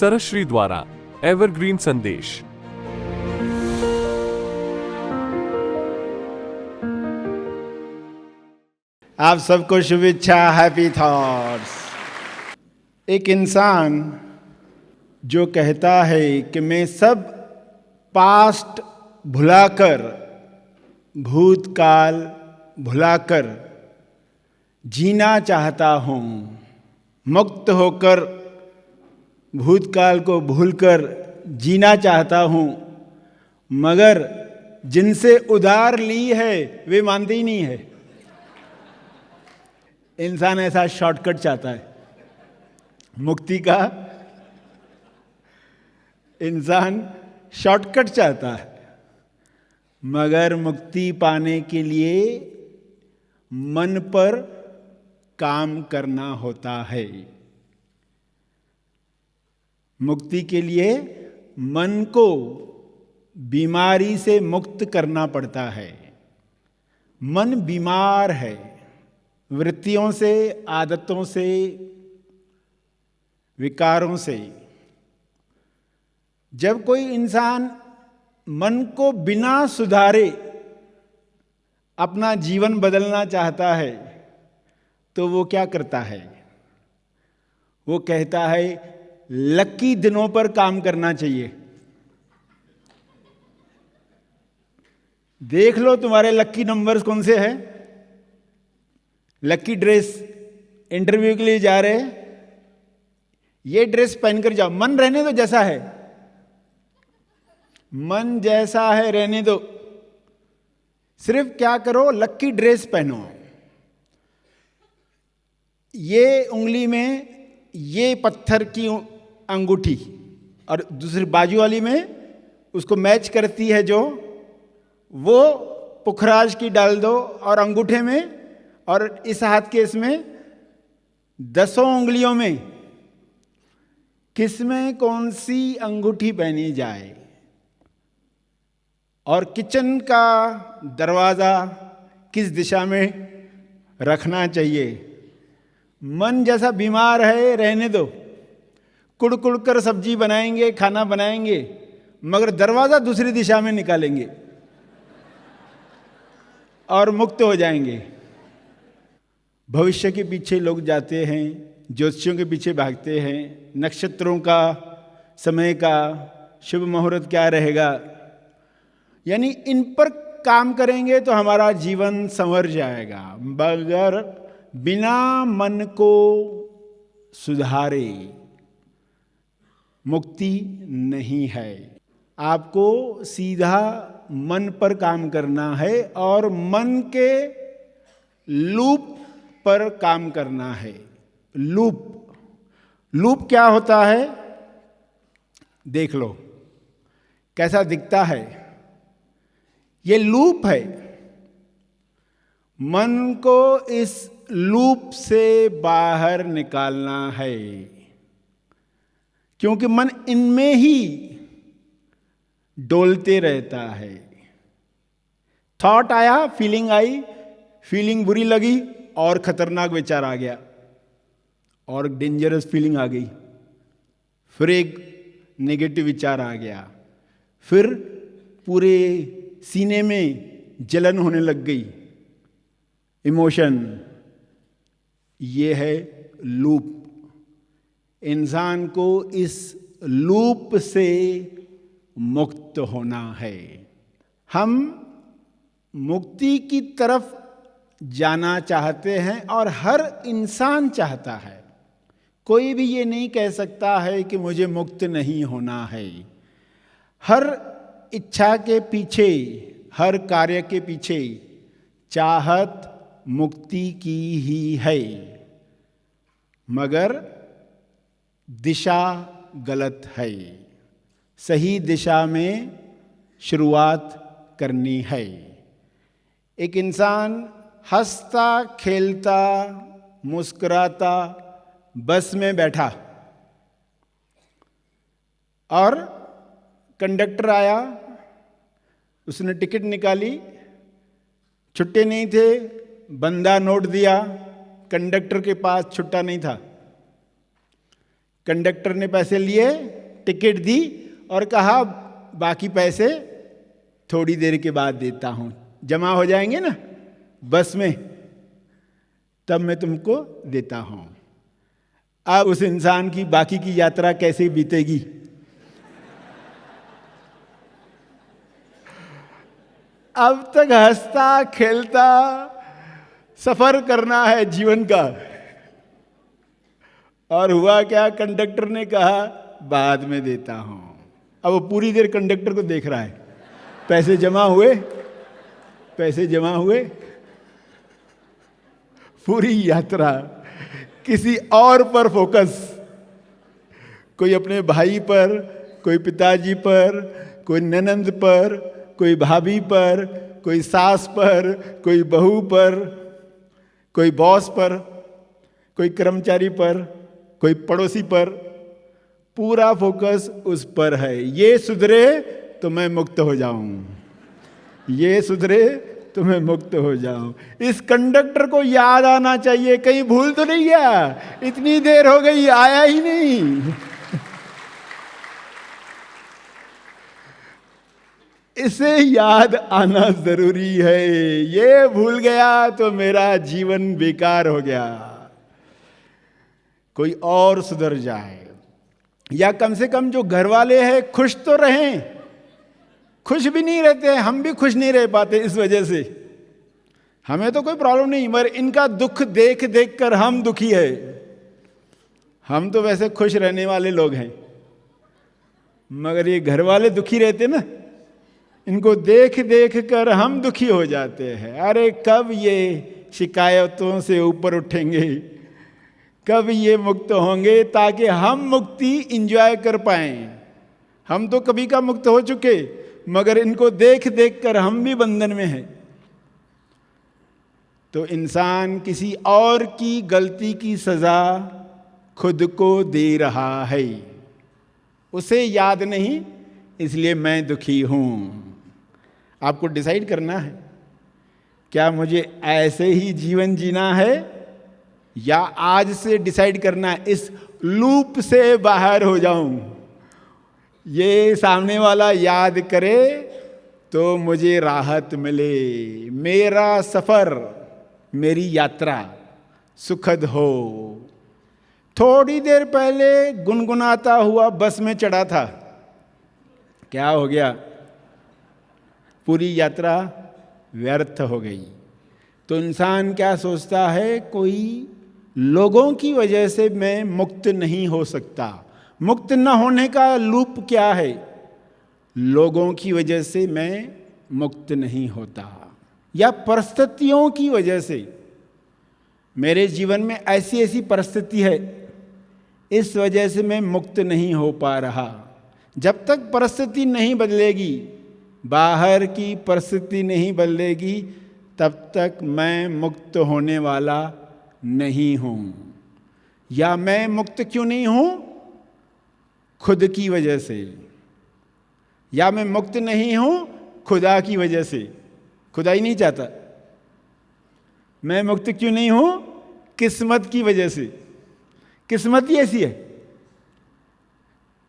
सरश्री द्वारा एवरग्रीन संदेश। आप सबको शुभेच्छा, हैप्पी थॉट्स। एक इंसान जो कहता है कि मैं सब पास्ट भुलाकर, भूतकाल भुलाकर जीना चाहता हूँ, मुक्त होकर भूतकाल को भूलकर जीना चाहता हूँ, मगर जिनसे उधार ली है वे मानते ही नहीं है। इंसान ऐसा शॉर्टकट चाहता है मुक्ति का। इंसान शॉर्टकट चाहता है, मगर मुक्ति पाने के लिए मन पर काम करना होता है। मुक्ति के लिए मन को बीमारी से मुक्त करना पड़ता है। मन बीमार है, वृत्तियों से, आदतों से, विकारों से। जब कोई इंसान मन को बिना सुधारे अपना जीवन बदलना चाहता है तो वो क्या करता है? वो कहता है लकी दिनों पर काम करना चाहिए। देख लो तुम्हारे लकी नंबर्स कौन से हैं। लकी ड्रेस, इंटरव्यू के लिए जा रहे हैं, ये ड्रेस पहनकर जाओ। मन रहने दो जैसा है, मन जैसा है रहने दो। सिर्फ क्या करो, लकी ड्रेस पहनो। ये उंगली में ये पत्थर की अंगूठी और दूसरी बाजू वाली में उसको मैच करती है जो, वो पुखराज की डाल दो और अंगूठे में, और इस हाथ के इसमें 10 उंगलियों में किसमें कौन सी अंगूठी पहनी जाए। और किचन का दरवाजा किस दिशा में रखना चाहिए। मन जैसा बीमार है रहने दो। कुड़ कर सब्जी बनाएंगे, खाना बनाएंगे, मगर दरवाजा दूसरी दिशा में निकालेंगे और मुक्त हो जाएंगे। भविष्य के पीछे लोग जाते हैं, ज्योतिषियों के पीछे भागते हैं, नक्षत्रों का, समय का, शुभ मुहूर्त क्या रहेगा, यानी इन पर काम करेंगे तो हमारा जीवन संवर जाएगा। मगर बिना मन को सुधारे मुक्ति नहीं है। आपको सीधा मन पर काम करना है और मन के लूप पर काम करना है। लूप क्या होता है देख लो, कैसा दिखता है। ये लूप है। मन को इस लूप से बाहर निकालना है, क्योंकि मन इनमें ही डोलते रहता है। थॉट आया, फीलिंग आई, फीलिंग बुरी लगी और खतरनाक विचार आ गया और डेंजरस फीलिंग आ गई, फिर एक नेगेटिव विचार आ गया, फिर पूरे सीने में जलन होने लग गई, इमोशन। ये है लूप। इंसान को इस लूप से मुक्त होना है। हम मुक्ति की तरफ जाना चाहते हैं और हर इंसान चाहता है। कोई भी ये नहीं कह सकता है कि मुझे मुक्त नहीं होना है। हर इच्छा के पीछे, हर कार्य के पीछे चाहत मुक्ति की ही है, मगर दिशा गलत है। सही दिशा में शुरुआत करनी है। एक इंसान हंसता खेलता मुस्कुराता बस में बैठा और कंडक्टर आया, उसने टिकट निकाली, छुट्टे नहीं थे, बंदा नोट दिया, कंडक्टर के पास छुट्टा नहीं था। कंडक्टर ने पैसे लिए, टिकट दी और कहा बाकी पैसे थोड़ी देर के बाद देता हूं, जमा हो जाएंगे ना बस में, तब मैं तुमको देता हूं। अब उस इंसान की बाकी की यात्रा कैसे बीतेगी? अब तक हंसता खेलता सफर करना है जीवन का, और हुआ क्या, कंडक्टर ने कहा बाद में देता हूं। अब वो पूरी देर कंडक्टर को देख रहा है, पैसे जमा हुए, पैसे जमा हुए, पूरी यात्रा किसी और पर फोकस, कोई अपने भाई पर, कोई पिताजी पर, कोई ननंद पर, कोई भाभी पर, कोई सास पर, कोई बहू पर, कोई बॉस पर, कोई कर्मचारी पर, कोई पड़ोसी पर, पूरा फोकस उस पर है। ये सुधरे तो मैं मुक्त हो जाऊं, ये सुधरे तो मैं मुक्त हो जाऊं। इस कंडक्टर को याद आना चाहिए, कहीं भूल तो नहीं गया, इतनी देर हो गई आया ही नहीं। इसे याद आना जरूरी है, ये भूल गया तो मेरा जीवन बेकार हो गया। कोई और सुधर जाए, या कम से कम जो घर वाले हैं खुश तो रहें। खुश भी नहीं रहते, हम भी खुश नहीं रह पाते इस वजह से। हमें तो कोई प्रॉब्लम नहीं, मगर इनका दुख देख देख कर हम दुखी है। हम तो वैसे खुश रहने वाले लोग हैं, मगर ये घर वाले दुखी रहते ना, इनको देख देख कर हम दुखी हो जाते हैं। अरे कब ये शिकायतों से ऊपर उठेंगे, कब ये मुक्त होंगे, ताकि हम मुक्ति इंजॉय कर पाएं। हम तो कभी का मुक्त हो चुके, मगर इनको देख देख कर हम भी बंधन में हैं। तो इंसान किसी और की गलती की सजा खुद को दे रहा है, उसे याद नहीं, इसलिए मैं दुखी हूं। आपको डिसाइड करना है, क्या मुझे ऐसे ही जीवन जीना है, या आज से डिसाइड करना है इस लूप से बाहर हो जाऊं। ये सामने वाला याद करे तो मुझे राहत मिले, मेरा सफर, मेरी यात्रा सुखद हो। थोड़ी देर पहले गुनगुनाता हुआ बस में चढ़ा था, क्या हो गया, पूरी यात्रा व्यर्थ हो गई। तो इंसान क्या सोचता है, कोई लोगों की वजह से मैं मुक्त नहीं हो सकता। मुक्त न होने का लूप क्या है, लोगों की वजह से मैं मुक्त नहीं होता, या परिस्थितियों की वजह से। मेरे जीवन में ऐसी ऐसी परिस्थिति है, इस वजह से मैं मुक्त नहीं हो पा रहा। जब तक परिस्थिति नहीं बदलेगी, बाहर की परिस्थिति नहीं बदलेगी, तब तक मैं मुक्त होने वाला नहीं हूं। या मैं मुक्त क्यों नहीं हूं, खुद की वजह से। या मैं मुक्त नहीं हूं खुदा की वजह से, खुदा ही नहीं चाहता। मैं मुक्त क्यों नहीं हूं, किस्मत की वजह से, किस्मत ही ऐसी है।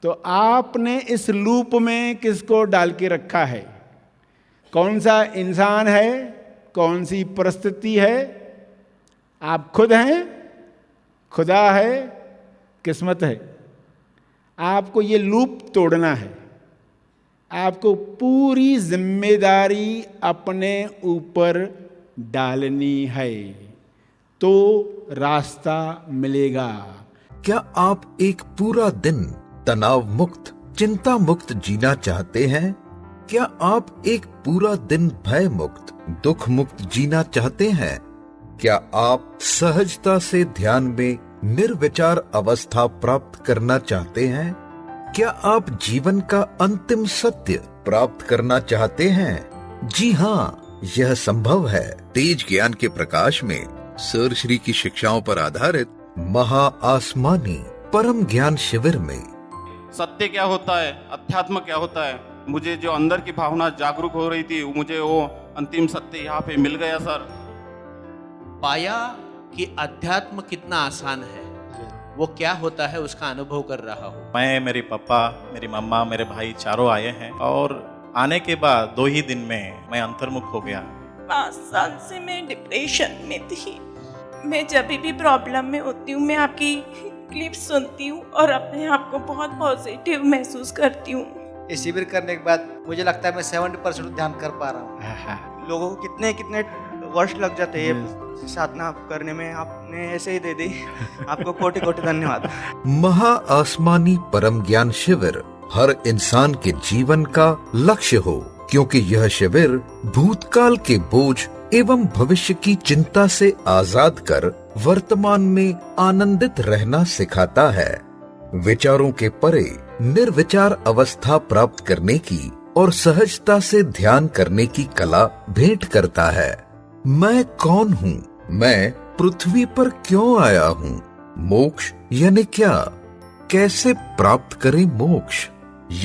तो आपने इस लूप में किसको डाल के रखा है, कौन सा इंसान है, कौन सी परिस्थिति है? आप खुद हैं, खुदा है, किस्मत है। आपको ये लूप तोड़ना है, आपको पूरी जिम्मेदारी अपने ऊपर डालनी है, तो रास्ता मिलेगा। क्या आप एक पूरा दिन तनाव मुक्त, चिंता मुक्त जीना चाहते हैं? क्या आप एक पूरा दिन भय मुक्त, दुख मुक्त जीना चाहते हैं? क्या आप सहजता से ध्यान में निर्विचार अवस्था प्राप्त करना चाहते हैं? क्या आप जीवन का अंतिम सत्य प्राप्त करना चाहते हैं? जी हाँ, यह संभव है। तेज ज्ञान के प्रकाश में सर श्री की शिक्षाओं पर आधारित महा आसमानी परम ज्ञान शिविर में सत्य क्या होता है, अध्यात्म क्या होता है, मुझे जो अंदर की भावना जागरूक हो रही थी, मुझे वो अंतिम सत्य यहाँ पे मिल गया सर। पाया कि अध्यात्म कितना आसान है। वो क्या होता है उसका अनुभव कर रहा हूँ। मैं, मेरे पापा, मेरी मम्मा, मेरे भाई चारों आए हैं और आने के बाद 2 ही दिन में मैं अंतर्मुख हो गया। 5 साल से मैं डिप्रेशन में थी। मैं जब भी प्रॉब्लम में होती हूँ मैं आपकी क्लिप सुनती हूँ और अपने आप को बहुत पॉजिटिव महसूस करती हूँ। ये शिविर करने के बाद मुझे लगता है मैं 70% ध्यान कर पा रहा हूँ। लोगों को कितने कितने वर्ष लग जाते हैं साधना करने में, आपने ऐसे ही दे दी। आपको कोटि कोटि धन्यवाद। महा आसमानी परम ज्ञान शिविर हर इंसान के जीवन का लक्ष्य हो, क्योंकि यह शिविर भूतकाल के बोझ एवं भविष्य की चिंता से आजाद कर वर्तमान में आनंदित रहना सिखाता है। विचारों के परे निर्विचार अवस्था प्राप्त करने की और सहजता से ध्यान करने की कला भेंट करता है। मैं कौन हूँ? मैं पृथ्वी पर क्यों आया हूँ? मोक्ष यानी क्या? कैसे प्राप्त करें मोक्ष?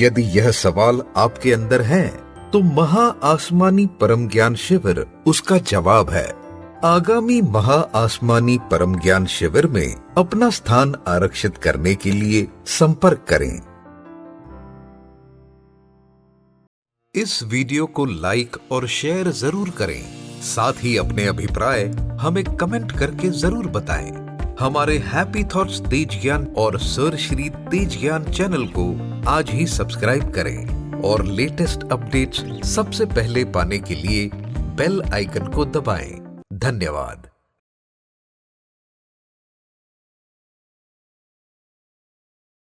यदि यह सवाल आपके अंदर है तो महा आसमानी परम ज्ञान शिविर उसका जवाब है। आगामी महा आसमानी परम ज्ञान शिविर में अपना स्थान आरक्षित करने के लिए संपर्क करें। इस वीडियो को लाइक और शेयर जरूर करें। साथ ही अपने अभिप्राय हमें कमेंट करके जरूर बताएं। हमारे हैप्पी थॉट्स तेज ज्ञान और सर श्री तेज ज्ञान चैनल को आज ही सब्सक्राइब करें और लेटेस्ट अपडेट्स सबसे पहले पाने के लिए बेल आइकन को दबाएं। धन्यवाद।